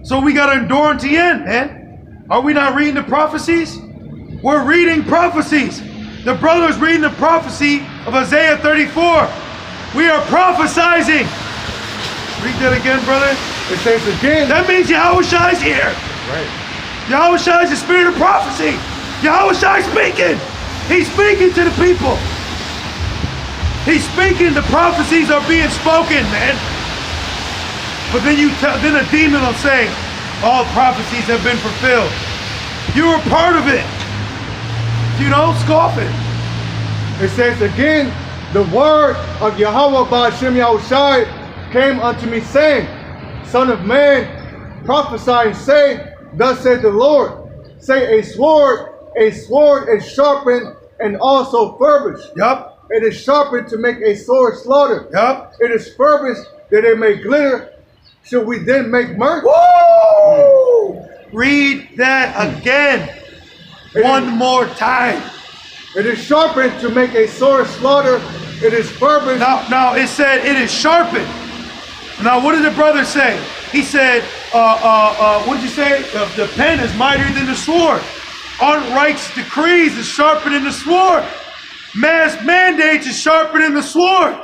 So we got to endure unto the end, man. Are we not reading the prophecies? We're reading prophecies. The brother's reading the prophecy of Isaiah 34. We are prophesizing. Read that again, brother. It says again. That means Yahushua is here. Right. Yahushua is the spirit of prophecy. Yahushua is speaking. He's speaking to the people. He's speaking. The prophecies are being spoken, man. But then then a demon will say, all prophecies have been fulfilled. You were part of it. You know, scoff it. It says again, the word of Yahweh Ba'ashem Yahushai came unto me, saying, Son of man, prophesy and say, thus said the Lord, say a sword is sharpened and also furbished. Yup. It is sharpened to make a sore slaughter. Yup. It is furbished that it may glitter. Should we then make mirth? Woo! Read that again. One more time. It is sharpened to make a sore slaughter. It is furbished. Now it said it is sharpened. Now what did the brother say? He said, what did you say? The pen is mightier than the sword. Unrighteous decrees is sharper than the sword. Mass mandates is sharper than the sword.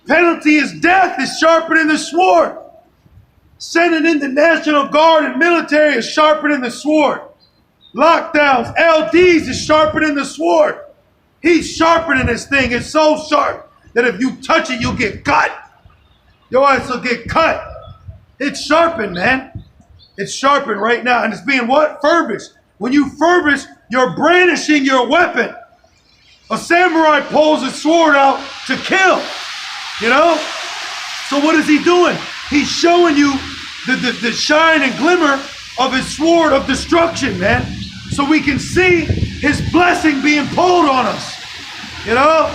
Penalty is death is sharper than the sword. Sending in the National Guard and military is sharper than the sword. Lockdowns, LDs is sharper than the sword. He's sharper than this thing. It's so sharp that if you touch it, you'll get cut. Your eyes will get cut. It's sharpened, man. It's sharpened right now. And it's being what? Furbished. When you furbish, you're brandishing your weapon. A samurai pulls his sword out to kill. You know? So what is he doing? He's showing you the shine and glimmer of his sword of destruction, man. So we can see his blessing being pulled on us. You know?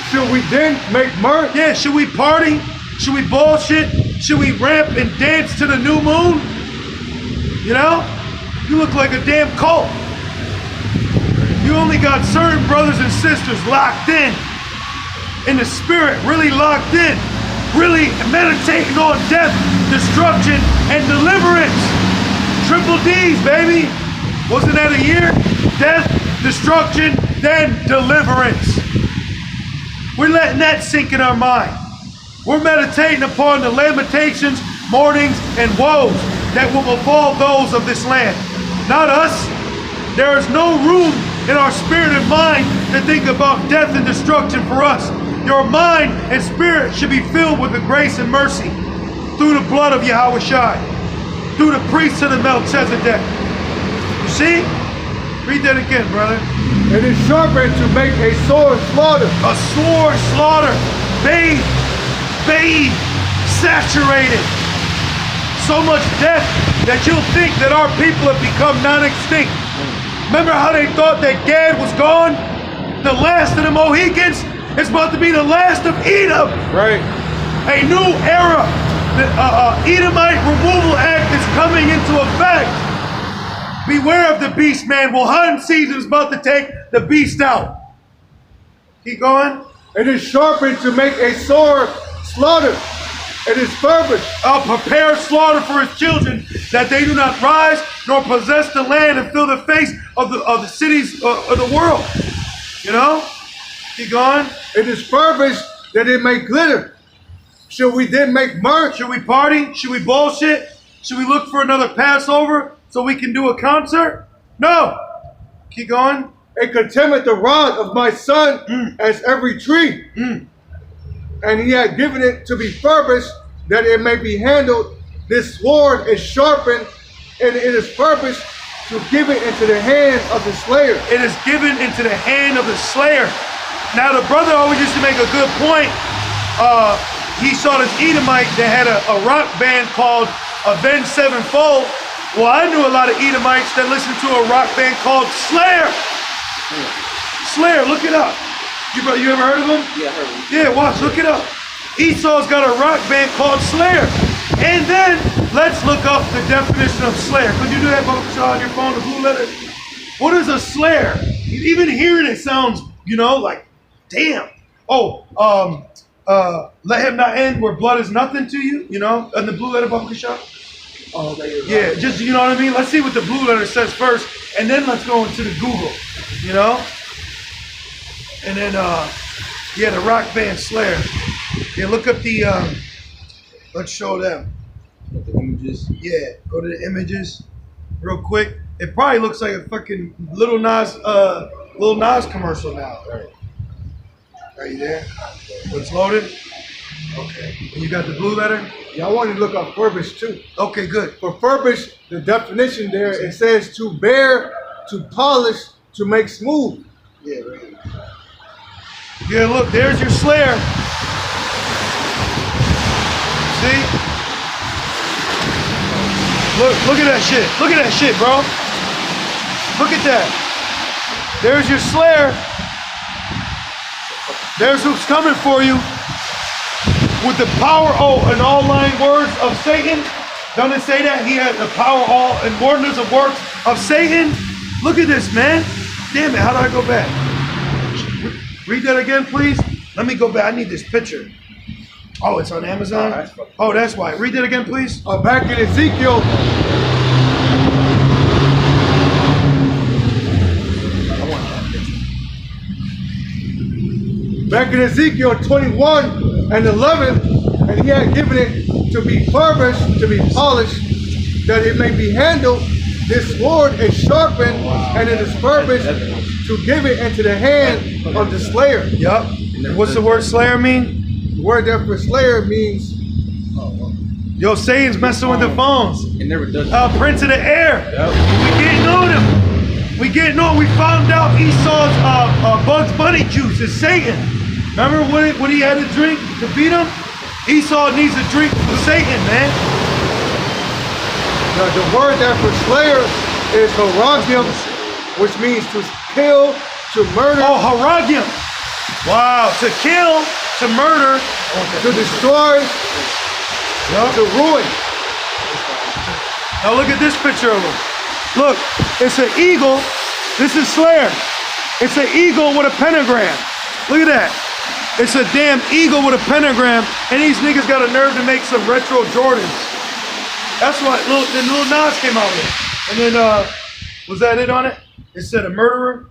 Should we then make mirth? Yeah, should we party? Should we bullshit? Should we ramp and dance to the new moon? You know? You look like a damn cult. You only got certain brothers and sisters locked in the spirit, really locked in, really meditating on death, destruction, and deliverance. Triple D's, baby. Wasn't that a year? Death, destruction, then deliverance. We're letting that sink in our mind. We're meditating upon the lamentations, mournings, and woes that will befall those of this land. Not us. There is no room in our spirit and mind to think about death and destruction for us. Your mind and spirit should be filled with the grace and mercy through the blood of Yahushua, through the priest of the Melchizedek. You see? Read that again, brother. It is sharpened to make a sore slaughter. A sore slaughter. Bathed, saturated. So much death that you'll think that our people have become non-extinct. Remember how they thought that Gad was gone? The last of the Mohicans is about to be the last of Edom. Right. A new era. The Edomite Removal Act is coming into effect. Beware of the beast, man. Well, hunting season is about to take the beast out. Keep going. It is sharpened to make a sore slaughter. It is furbished. A prepared slaughter for his children, that they do not rise nor possess the land and fill the face of the cities of the world. You know? Keep going. It is furbished that it may glitter. Should we then make mirth? Should we party? Should we bullshit? Should we look for another Passover so we can do a concert? No. Keep going. It contemneth the rod of my son as every tree. And he had given it to be furbished that it may be handled. This sword is sharpened, and it is furbished to give it into the hand of the slayer. It is given into the hand of the slayer. Now the brother always used to make a good point. He saw this Edomite that had a rock band called Avenged Sevenfold. Well, I knew a lot of Edomites that listened to a rock band called Slayer. Slayer, look it up. You ever heard of him? Yeah, I heard of him. Yeah, watch, look it up. Esau's got a rock band called Slayer. And then let's look up the definition of Slayer. Could you do that, on your phone, the blue letter? What is a Slayer? Even hearing it sounds, you know, like, damn. Oh, let him not in where blood is nothing to you, you know, in the blue letter Baba Shop. Oh, yeah, just, you know what I mean? Let's see what the blue letter says first, and then let's go into the Google, you know? And then, yeah, the rock band Slayer. Yeah, look up the, let's show them. The images. Yeah, go to the images real quick. It probably looks like a fucking Lil Nas commercial now. Right. Are you there? It's loaded? Okay. And you got the blue letter? Yeah, I wanted to look up furbished too. Okay, good. For furbished, the definition there, it says to bear, to polish, to make smooth. Yeah, right. Yeah, look, there's your Slayer. See? Look at that shit. Look at that shit, bro. Look at that. There's your Slayer. There's who's coming for you with the power, and all lying words of Satan. Don't it say that? He had the power, all, and wonders of works of Satan. Look at this, man. Damn it, how do I go back? Read that again, please. Let me go back. I need this picture. Oh, it's on Amazon? Oh, that's why. Read that again, please. Back in Ezekiel. Back in Ezekiel 21 and 11, and he had given it to be furbished, to be polished, that it may be handled. This sword is sharpened, and it is furbished to give it into the hand of the slayer. Yup. What's the word Slayer mean? The word there for slayer means, yo, Satan's messing with the phones. It never does. Prince of the air. Yep. We getting on him. We getting on. We found out Esau's Bugs Bunny juice is Satan. Remember what he had to drink to beat him? Esau needs to drink from Satan, man. the word there for slayer is haragium, which means to kill, to murder. Oh, haragium. Wow. To kill, to murder, to destroy, to ruin. Now look at this picture of him. Look, it's an eagle. This is Slayer. It's an eagle with a pentagram. Look at that. It's a damn eagle with a pentagram, and these niggas got a nerve to make some retro Jordans. That's what Lil Nas came out with. And then, was that it on it? It said a murderer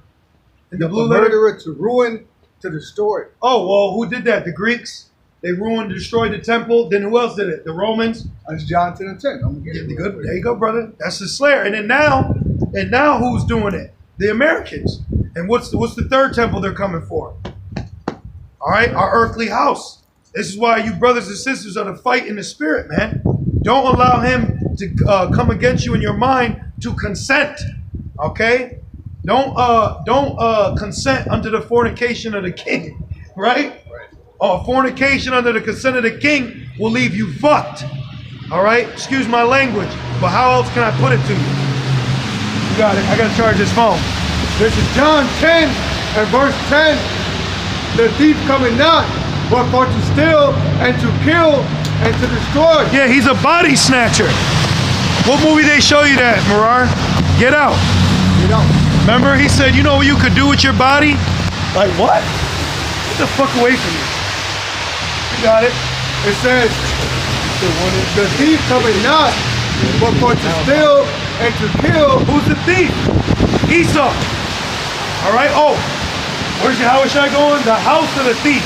in the blue letter. Murderer, to ruin, to destroy. Oh, well, who did that? The Greeks? They ruined, destroyed the temple. Then who else did it? The Romans? That's John 10 and 10. I'm gonna get Yeah, it. good. There you go, brother. That's the Slayer. And then now who's doing it? The Americans. And what's the third temple they're coming for? All right, our earthly house. This is why you brothers and sisters are to fight in the spirit, man. Don't allow him to come against you in your mind to consent. Okay? Don't consent unto the fornication of the king, right? Fornication under the consent of the king will leave you fucked. All right? Excuse my language, but how else can I put it to you? You got it. I got to charge this phone. This is John 10 and verse 10. The thief coming not, but for to steal and to kill and to destroy. Yeah, he's a body snatcher. What movie they show you that, Marar? Get out. You know. Remember, he said, you know what you could do with your body? Like what? Get the fuck away from me. You got it. It says, the thief coming not, but for to steal and to kill. Who's the thief? Esau. All right. Oh, where's your house I going? The house of the thief.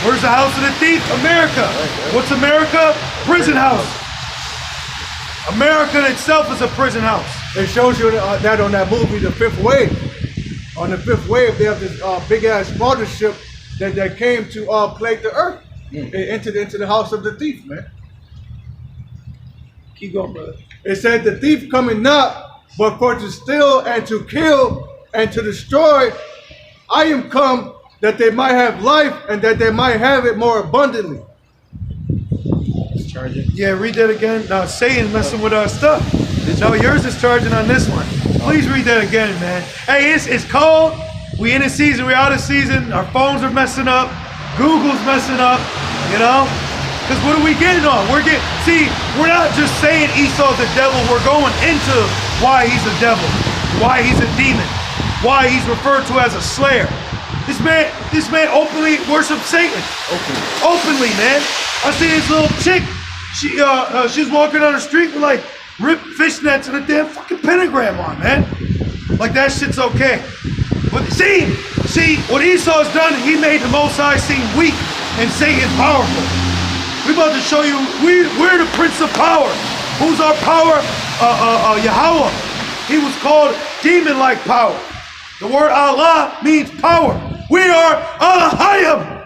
Where's the house of the thief? America. What's America? Prison house. America itself is a prison house. It shows you that on that movie, The Fifth Wave. On the fifth wave, they have this big ass mothership that came to plague the earth. It entered into the house of the thief, man. Keep going, brother. It said the thief coming not, but for to steal and to kill and to destroy. I am come that they might have life and that they might have it more abundantly. Charging. Yeah, read that again. No, Satan's messing with our stuff. No, yours is charging on this one. Please read that again, man. Hey, it's cold. We in the season, we out of season. Our phones are messing up. Google's messing up, you know? Because what are we getting on? We're not just saying Esau's the devil. We're going into why he's a devil, why he's a demon, why he's referred to as a slayer. This man openly worships Satan. Openly, man. I see this little chick. She was walking down the street with like ripped fishnets and a damn fucking pentagram on, man. Like that shit's okay. But see what Esau's done. He made the Most High seem weak and Satan powerful. We about to show you we're the Prince of Power. Who's our power? Yahweh. He was called demon-like power. The word Allah means power. We are Allahayim.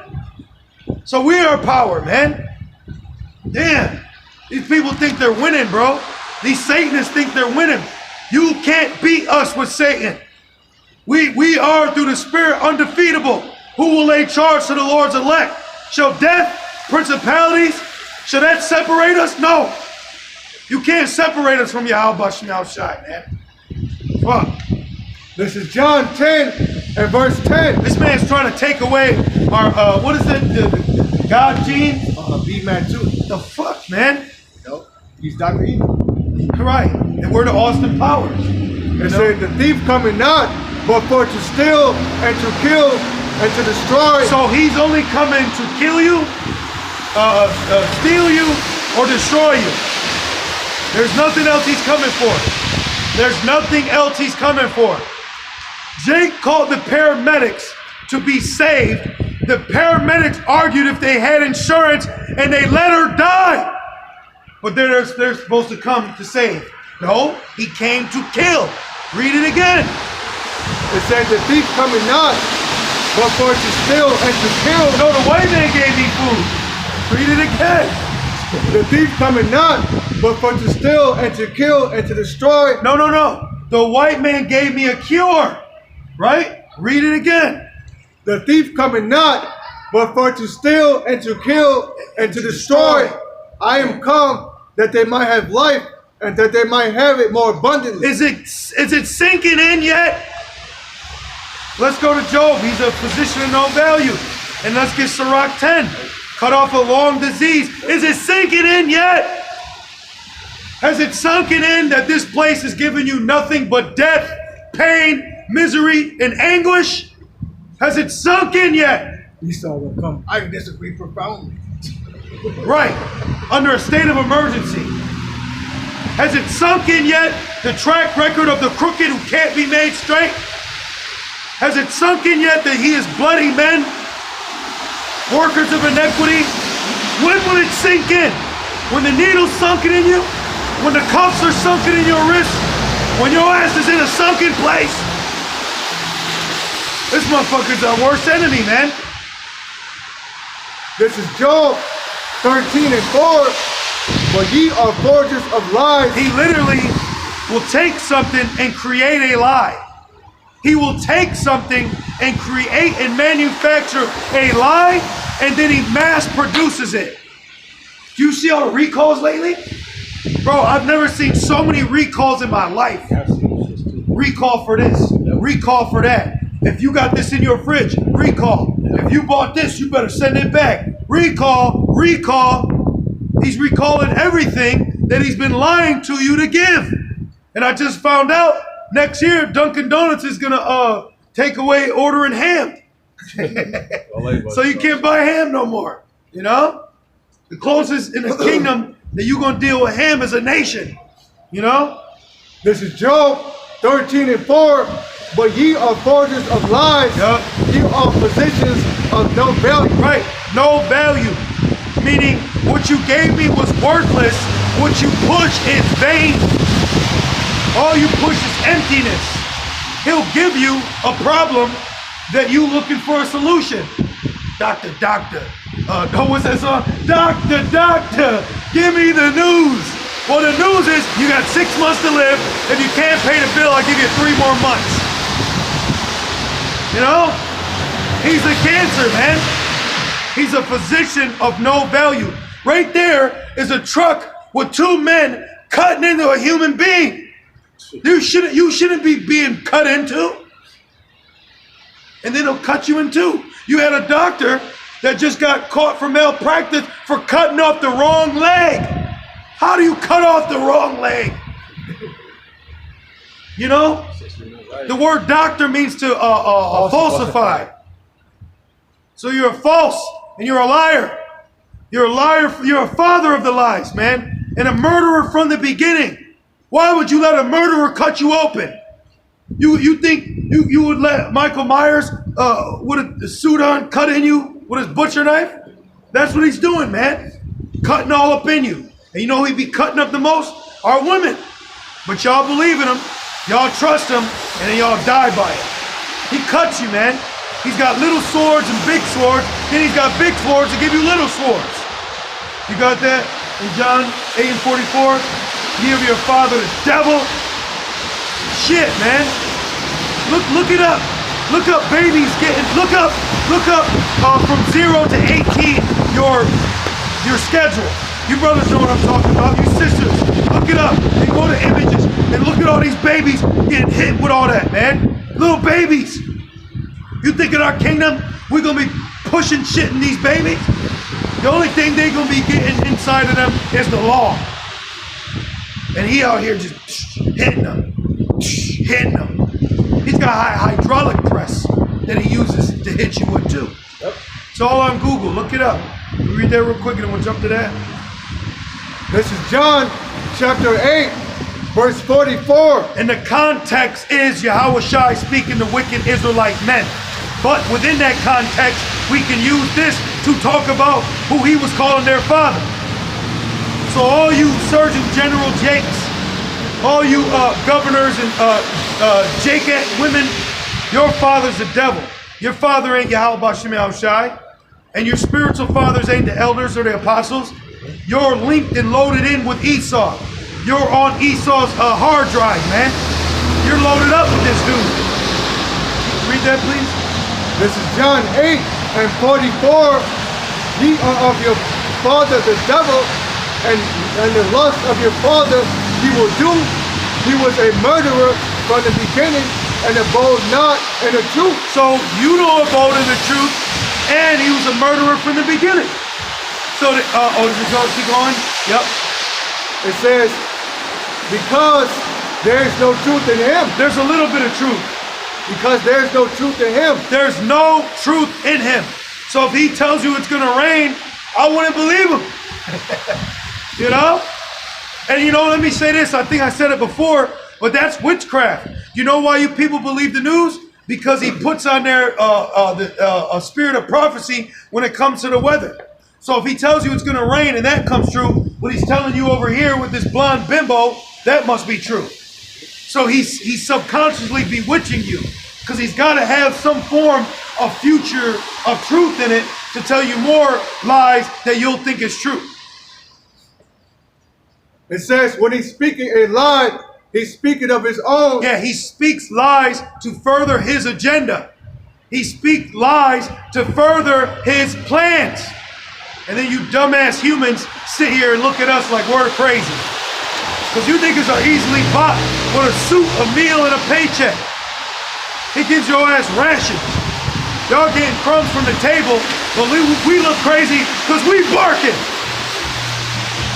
So we are power, man. Damn. These people think they're winning, bro. These Satanists think they're winning. You can't beat us with Satan. We are, through the Spirit, undefeatable. Who will lay charge to the Lord's elect? Shall death, principalities, shall that separate us? No. You can't separate us from Yahweh Shem Shai, man. Fuck. This is John 10 and verse 10. This man's trying to take away our, what is it, the God gene? B-Man 2. The fuck, man? No, he's Dr. Evil. Right. And we're the Austin Powers. It said, the thief coming not, but for to steal and to kill and to destroy. So he's only coming to kill you, steal you, or destroy you. There's nothing else he's coming for. There's nothing else he's coming for. Jake called the paramedics to be saved. The paramedics argued if they had insurance and they let her die. But they're supposed to come to save. No, he came to kill. Read it again. It said the thief coming not, but for to steal and to kill. No, the white man gave me food. Read it again. The thief coming not, but for to steal and to kill and to destroy. No. The white man gave me a cure. Right? Read it again. The thief coming not, but for to steal and to kill and to destroy. I am come that they might have life and that they might have it more abundantly. Is it sinking in yet? Let's go to Job. He's a physician of no value. And let's get Sirach 10. Cut off a long disease. Is it sinking in yet? Has it sunken in that this place is giving you nothing but death, pain, misery, and anguish? Has it sunk in yet? Esau will come. I disagree profoundly. Right. Under a state of emergency. Has it sunk in yet the track record of the crooked who can't be made straight? Has it sunk in yet that he is bloody men, workers of iniquity? When will it sink in? When the needle's sunken in you? When the cuffs are sunken in your wrist? When your ass is in a sunken place? This motherfucker's our worst enemy, man. This is Job 13 and 4. But ye are forgers of lies. He literally will take something and create a lie. He will take something and create and manufacture a lie, and then he mass produces it. Do you see all the recalls lately? Bro, I've never seen so many recalls in my life. Recall for this, recall for that. If you got this in your fridge, recall. If you bought this, you better send it back. Recall, recall. He's recalling everything that he's been lying to you to give. And I just found out next year Dunkin' Donuts is gonna take away ordering ham. So you can't buy ham no more. You know? The closest in the kingdom that you're gonna deal with ham is a nation. You know? This is Job 13 and 4. But ye are forgers of lies. Yep. Ye are physicians of no value. Right, no value. Meaning what you gave me was worthless. What you push is vain. All you push is emptiness. He'll give you a problem that you looking for a solution. Doctor, what's that song? Doctor, give me the news. Well, the news is you got 6 months to live. If you can't pay the bill, I'll give you 3 more months. You know? He's a cancer, man. He's a physician of no value. Right there is a truck with 2 men cutting into a human being. You shouldn't be being cut into. And then he'll cut you in 2. You had a doctor that just got caught for malpractice for cutting off the wrong leg. How do you cut off the wrong leg? You know? The word doctor means to falsify. So you're a false and you're a liar. You're a liar. You're a father of the lies, man. And a murderer from the beginning. Why would you let a murderer cut you open? You think you would let Michael Myers with a suit on cut in you with his butcher knife? That's what he's doing, man. Cutting all up in you. And you know who he'd be cutting up the most? Our women. But y'all believe in him. Y'all trust him. And then y'all die by it. He cuts you, man. He's got little swords and big swords. Then he's got big swords to give you little swords. You got that? In John 8:44, give your father the devil. Shit, man. Look it up. Look up babies getting. Look up from 0 to 18 your schedule. You brothers know what I'm talking about. You sisters, look it up. And go to images and look at all these babies getting hit with all that, man. Little babies. You think in our kingdom we're gonna be pushing shit in these babies? The only thing they're gonna be getting inside of them is the law. And he out here just hitting them. He's got a hydraulic press that he uses to hit you with too. Yep. It's all on Google. Look it up. You read that real quick and then we'll jump to that. This is John chapter 8, verse 44. And the context is Yahushua speaking to wicked Israelite men. But within that context, we can use this to talk about who he was calling their father. So all you Surgeon General Jakes, all you governors and Jake women, your father's the devil. Your father ain't Yahweh B'Shem Yahushai. And your spiritual fathers ain't the elders or the apostles. You're linked and loaded in with Esau. You're on Esau's hard drive, man. You're loaded up with this dude. Read that, please. This is John 8 and 44. Ye are of your father the devil, and the lust of your father he will do. He was a murderer from the beginning and abode not in the truth. So you don't abode in the truth, and he was a murderer from the beginning. So, does it keep going? Yep. It says, because there is no truth in him. There's a little bit of truth. Because there's no truth in him. There's no truth in him. So if he tells you it's going to rain, I wouldn't believe him. You know? And you know, let me say this. I think I said it before, but that's witchcraft. You know why you people believe the news? Because he puts on there a spirit of prophecy when it comes to the weather. So if he tells you it's going to rain and that comes true, what he's telling you over here with this blonde bimbo, that must be true. So he's subconsciously bewitching you because he's got to have some form of future of truth in it to tell you more lies that you'll think is true. It says when he's speaking a lie, he's speaking of his own. Yeah, he speaks lies to further his agenda. He speaks lies to further his plans. And then you dumbass humans sit here and look at us like we're crazy. Because you niggas are easily bought with a suit, a meal, and a paycheck. He gives your ass rations. Y'all getting crumbs from the table, but we look crazy because we barking.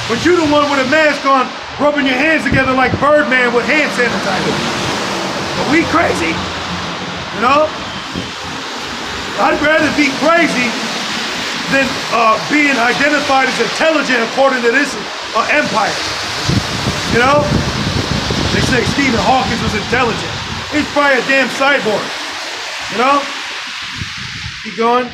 But you the one with a mask on, rubbing your hands together like Birdman with hand sanitizer. But we crazy, you know? I'd rather be crazy than being identified as intelligent according to this empire. You know? They say Stephen Hawking was intelligent. He's probably a damn cyborg. You know? Keep going.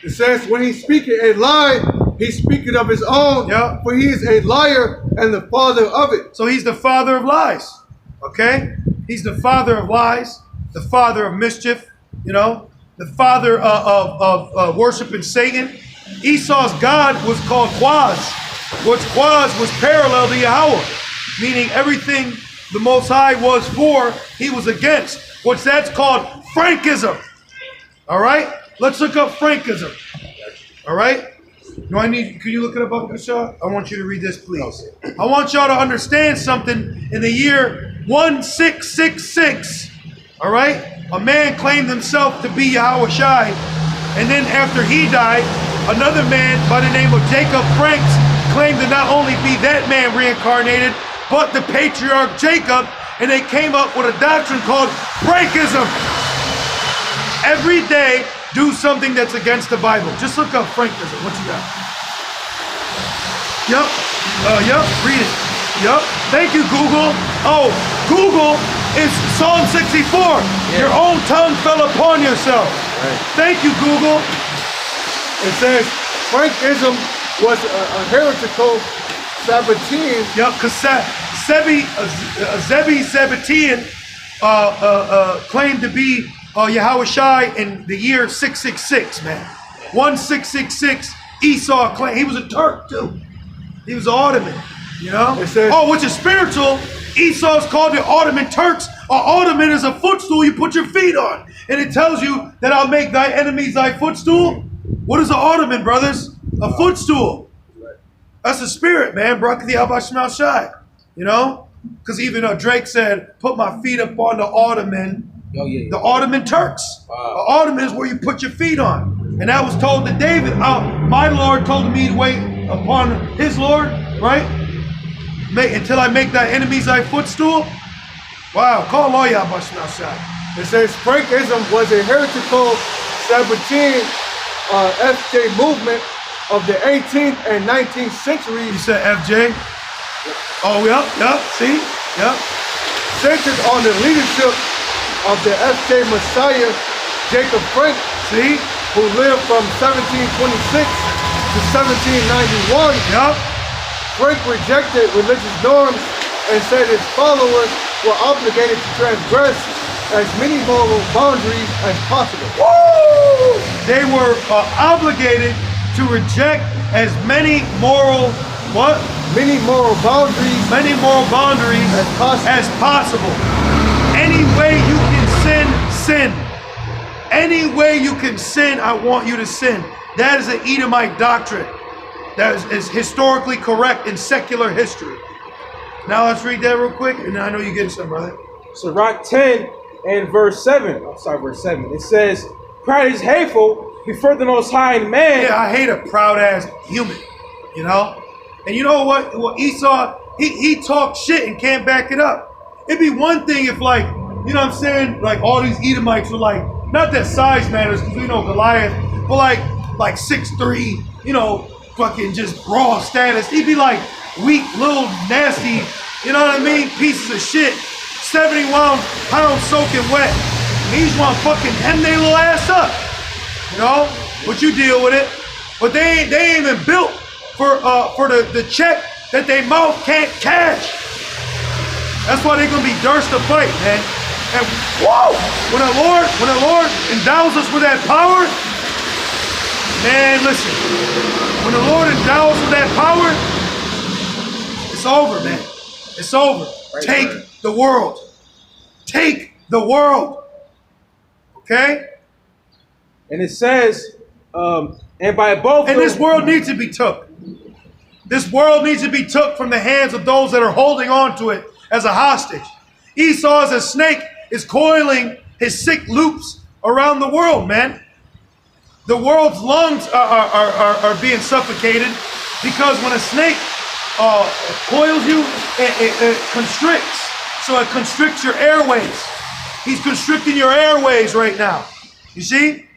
It says when he's speaking a lie, he's speaking of his own. Yeah. For he is a liar and the father of it. So he's the father of lies. Okay? He's the father of lies, the father of mischief, you know, the father of worshiping Satan. Esau's God was called Quaz, which Quaz was parallel to Yahweh, meaning everything the Most High was for, he was against. Which that's called Frankism. All right? Let's look up Frankism. All right? Can you look it up, Uncle Shaw? I want you to read this, please. I want y'all to understand something. In the year 1666, all right, a man claimed himself to be Yahushai, and then after he died, another man by the name of Jacob Franks claimed to not only be that man reincarnated, but the patriarch Jacob, and they came up with a doctrine called Frankism. Every day do something that's against the Bible. Just look up Frankism. What you got? Yep. Yep. Read it. Yep. Thank you, Google. Oh, Google is Psalm 64. Yeah. Your own tongue fell upon yourself. Right. Thank you, Google. It says Frankism was a heretical Sabbatean. Yep, because Zebi Sabbatean claimed to be Yahushai in the year 666, man. 1666, Esau claimed. He was a Turk, too. He was Ottoman, you know? It says, which is spiritual. Esau's called the Ottoman Turks. Ottoman is a footstool you put your feet on. And it tells you that I'll make thy enemies thy footstool. What is an Ottoman, brothers? A footstool. That's the spirit, man. You know? Because even Drake said, put my feet up on the Ottoman. The Ottoman Turks. The Ottoman is where you put your feet on. And that was told to David. My Lord told me to wait upon his Lord, right? Until I make thy enemies thy footstool. Wow, call Allah Yahweh. It says Frankism was a heretical Sabbatean FJ movement of the 18th and 19th centuries. You said FJ? Oh, yep, see? Yep. Centered on the leadership of the FJ Messiah, Jacob Frank, see? Who lived from 1726 to 1791. Yep. Frank rejected religious norms and said his followers were obligated to transgress as many moral boundaries as possible. Woo! They were obligated to reject as many moral, what? Many moral boundaries as possible. Any way you can sin, sin. Any way you can sin, I want you to sin. That is an Edomite doctrine. That is historically correct in secular history. Now let's read that real quick, and I know you get some, brother. Sirach 10 and verse 7. I'm sorry, verse 7. It says, pride is hateful before the Most High in man. Yeah, I hate a proud-ass human, you know? And you know what? Well, Esau, he talked shit and can't back it up. It'd be one thing if, like, you know what I'm saying? Like, all these Edomites were like, not that size matters, because we know Goliath, but like 6'3", you know, fucking just raw status. He'd be like weak, little, nasty, you know what I mean? Pieces of shit. 71 pounds soaking wet. He just want to fucking hem their little ass up. You know? But you deal with it. But they ain't even built for the check that they mouth can't cash. That's why they're gonna be durst to fight, man. And whoa! When the Lord endows us with that power, man, listen. When the Lord endows with that power, it's over, man. It's over. Right, take the world. Take the world. Okay? And it says, and by both. And this world needs to be took. This world needs to be took from the hands of those that are holding on to it as a hostage. Esau, as a snake, is coiling his sick loops around the world, man. The world's lungs are being suffocated because when a snake coils you, it constricts. So it constricts your airways. He's constricting your airways right now. You see?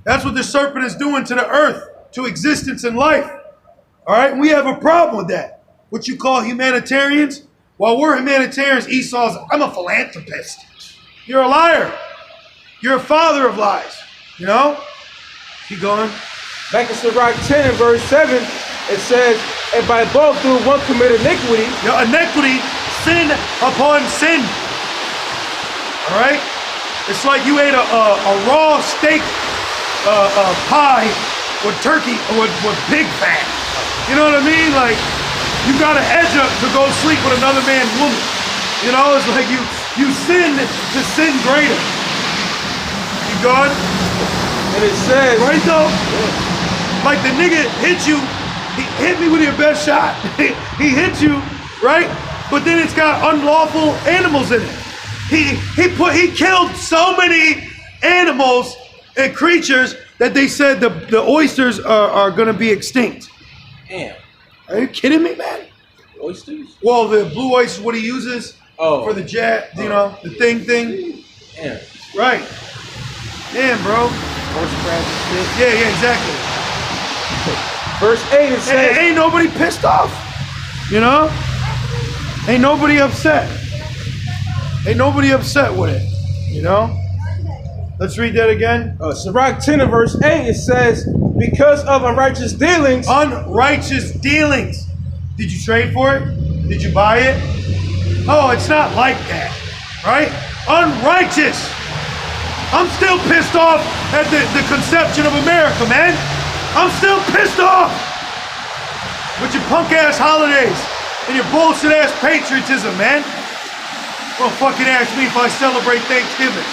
That's what the serpent is doing to the earth, to existence and life. All right? We have a problem with that. What you call humanitarians? While we're humanitarians, Esau's, I'm a philanthropist. You're a liar. You're a father of lies. You know? Keep going. Back in Sirach 10 and verse 7, it says, and by both through one commit iniquity. Your iniquity, sin upon sin. All right? It's like you ate a raw steak pie with turkey, with pig fat. You know what I mean? Like, you got to edge up to go sleep with another man's woman. You know, it's like you sin to sin greater. You got it? And it says, right though? Yeah. Like the nigga hit you, he hit me with your best shot. He hit you, right? But then it's got unlawful animals in it. He killed so many animals and creatures that they said the oysters are gonna be extinct. Damn. Are you kidding me, man? Oysters? Well, the blue oyster, what he uses for the jet, you know, the thing. Damn. Right. Damn, bro. horse crash and shit. Yeah, exactly. Verse 8 it says, And ain't nobody pissed off. You know? Ain't nobody upset. Ain't nobody upset with it. You know? Let's read that again. Sirach 10 and verse 8, it says, because of unrighteous dealings. Unrighteous dealings. Did you trade for it? Did you buy it? Oh, it's not like that. Right? Unrighteous. I'm still pissed off at the conception of America, man. I'm still pissed off with your punk ass holidays and your bullshit ass patriotism, man. Don't fucking ask me if I celebrate Thanksgiving.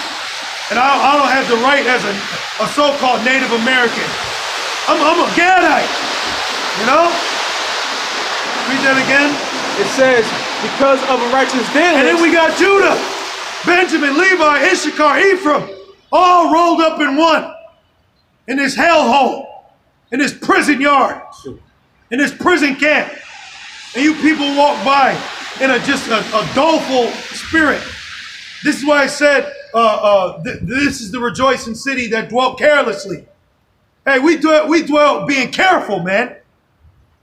And I don't have the right as a so-called Native American. I'm a Gadite, you know? Read that again. It says, because of unrighteous dealings. And then we got Judah, Benjamin, Levi, Issachar, Ephraim, all rolled up in one, in this hellhole, in this prison yard, in this prison camp. And you people walk by in just a doleful spirit. This is why I said, this is the rejoicing city that dwelt carelessly. Hey, we dwelt being careful, man.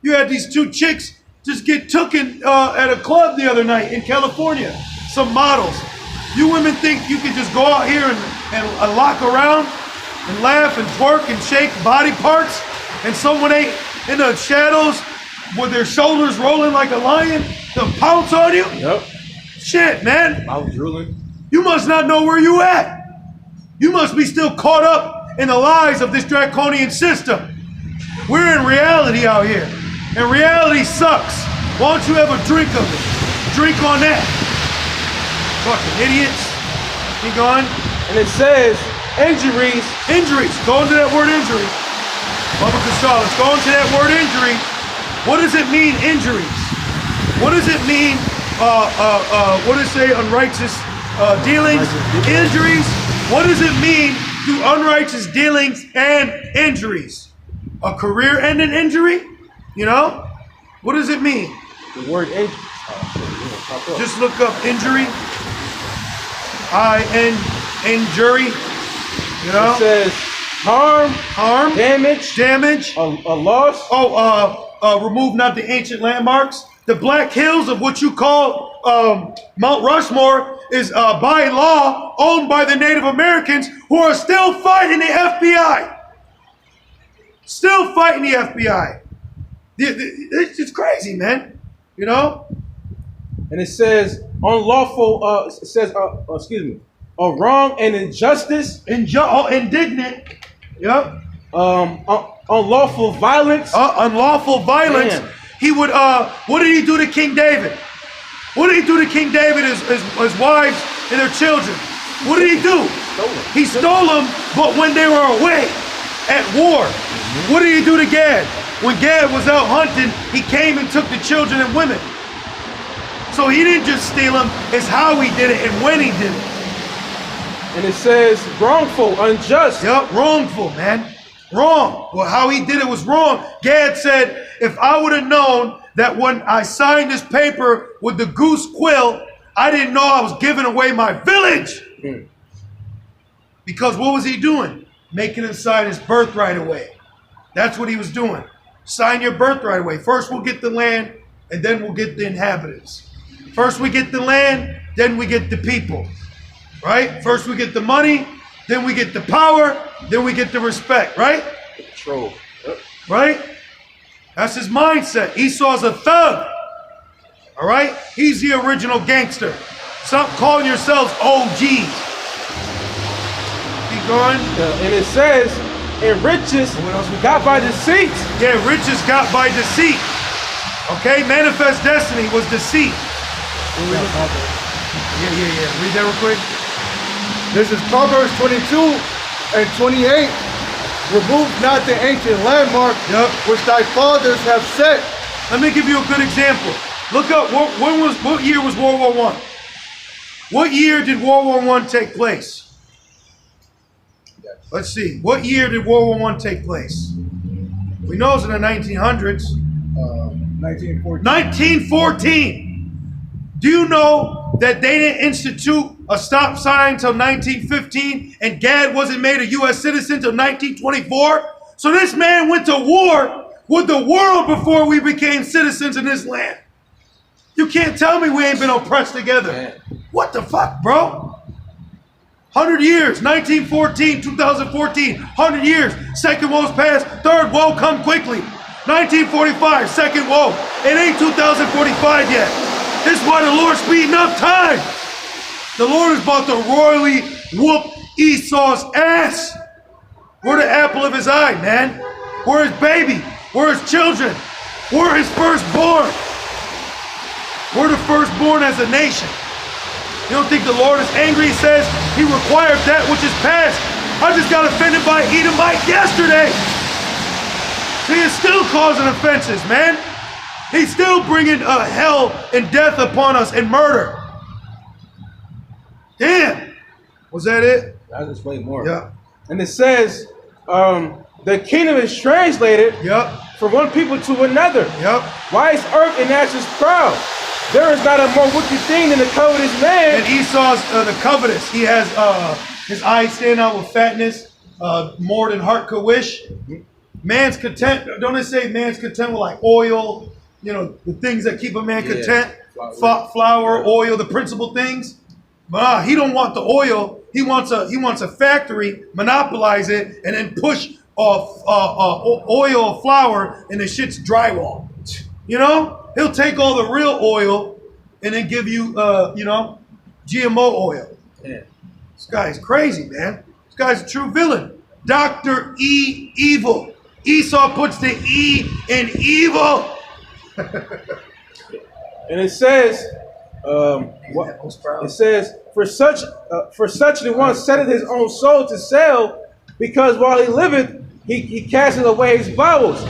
You had these two chicks just get taken at a club the other night in California. Some models. You women think you can just go out here and lock around and laugh and twerk and shake body parts, and someone ain't in the shadows with their shoulders rolling like a lion to pounce on you? Yep. Shit, man. Mouth drooling. You must not know where you at. You must be still caught up in the lies of this draconian system. We're in reality out here, and reality sucks. Why don't you have a drink of it? Drink on that. Fucking idiots. Keep going. And it says, injuries. Injuries. Go into that word injury. Bubba Casal, let's go into that word injury. What does it mean, injuries? What does it mean, what does it say, unrighteous dealings, injuries? What does it mean through unrighteous dealings and injuries? A career-ending injury? You know? What does it mean? The word injury. Just look up injury. Injury. You know? It says harm, damage, a loss. Remove not the ancient landmarks. The Black Hills of what you call Mount Rushmore is by law owned by the Native Americans, who are still fighting the FBI. Still fighting the FBI. It's crazy, man. You know? And it says unlawful, it says, a wrong and injustice. Indignant. Yep. Unlawful violence. Unlawful violence. Man. He would, what did he do to King David? What did he do to King David, his wives, and their children? What did he do? He stole them, but when they were away at war. What did he do to Gad? When Gad was out hunting, he came and took the children and women. So he didn't just steal them, it's how he did it and when he did it. And it says wrongful, unjust. Yep, wrongful, man. Wrong. Well, how he did it was wrong. Gad said, if I would have known that when I signed this paper with the goose quill, I didn't know I was giving away my village. Because what was he doing? Making him sign his birthright away. That's what he was doing. Sign your birthright away. First we'll get the land, and then we'll get the inhabitants. First we get the land, then we get the people. Right? First we get the money, then we get the power, then we get the respect, right? Control. Yep. Right? That's his mindset. Esau's a thug. All right? He's the original gangster. Stop calling yourselves OGs. Keep going. And it says, and riches got by deceit. Yeah, riches got by deceit. Okay? Manifest destiny was deceit. Yeah. Read that real quick. This is Proverbs 22 and 28. Remove not the ancient landmark, which thy fathers have set. Let me give you a good example. Look up, what year was World War I? What year did World War I take place? Let's see. What year did World War I take place? We know it's in the 1900s. 1914. 1914. Do you know that they didn't institute a stop sign until 1915 and Gad wasn't made a U.S. citizen until 1924? So this man went to war with the world before we became citizens in this land. You can't tell me we ain't been oppressed together. Man. What the fuck, bro? 100 years, 1914, 2014, 100 years. Second woe's passed, third woe come quickly. 1945, second woe. It ain't 2045 yet. This is why the Lord's speeding up time. The Lord is about to royally whoop Esau's ass. We're the apple of his eye, man. We're his baby. We're his children. We're his firstborn. We're the firstborn as a nation. You don't think the Lord is angry? He says he required that which is past. I just got offended by Edomite yesterday. He is still causing offenses, man. He's still bringing hell and death upon us and murder. Damn. Was that it? That's way more. Yeah. And it says, the kingdom is translated from one people to another. Why is earth and ashes proud? There is not a more wicked thing than the covetous man. And Esau's the covetous. He has his eyes stand out with fatness, more than heart could wish. Man's content. Don't it say man's content with like oil? You know, the things that keep a man content. Flour, oil, the principal things. But he don't want the oil. He wants a factory, monopolize it, and then push off oil, flour, and the shit's drywall. You know? He'll take all the real oil and then give you, GMO oil. Yeah. This guy's crazy, man. This guy's a true villain. Dr. E, evil. Esau puts the E in evil. And it says, it says, for such the one setteth his own soul to sell, because while he liveth, he casteth away his bowels.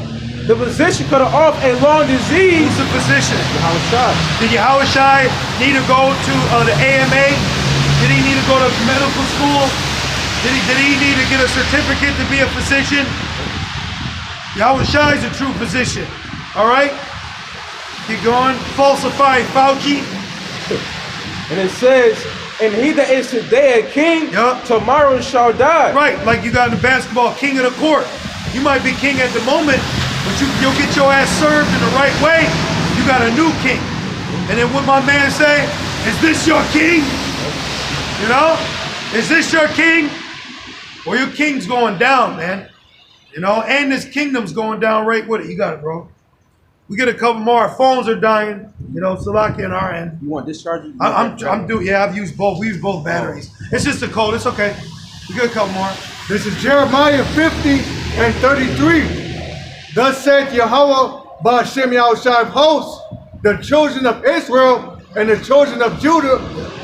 The physician cut off a long disease. Who's the physician? Yahushua. Did Yahushua need to go to the AMA? Did he need to go to medical school? Did he need to get a certificate to be a physician? Yahushua is a true physician. All right? Keep going. Falsifying Fauci. And it says, and he that is today a king, tomorrow shall die. Right, like you got in the basketball, king of the court. You might be king at the moment, but you'll get your ass served in the right way. You got a new king. And then what my man say, is this your king? You know? Is this your king? Well, your king's going down, man. You know, and this kingdom's going down right with it. You got it, bro. We get a couple more. Our phones are dying. You know, Salaki on our end. You want discharging? I've used both. We use both batteries. It's just a cold. It's okay. We got a couple more. This is Jeremiah 50 and 33. Thus saith Yahweh Ba'ashem Yahushua of hosts, the children of Israel and the children of Judah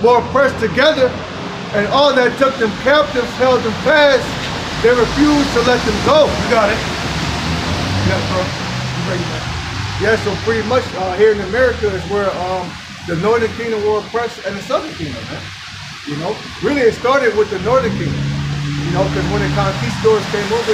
were oppressed together, and all that took them captives held them fast. They refused to let them go. You got it. Yeah, bro. You bring it back. Yeah, so pretty much here in America is where the Northern Kingdom were oppressed and the Southern Kingdom, man. You know, really it started with the Northern Kingdom. You know, because when the conquistadors came over here,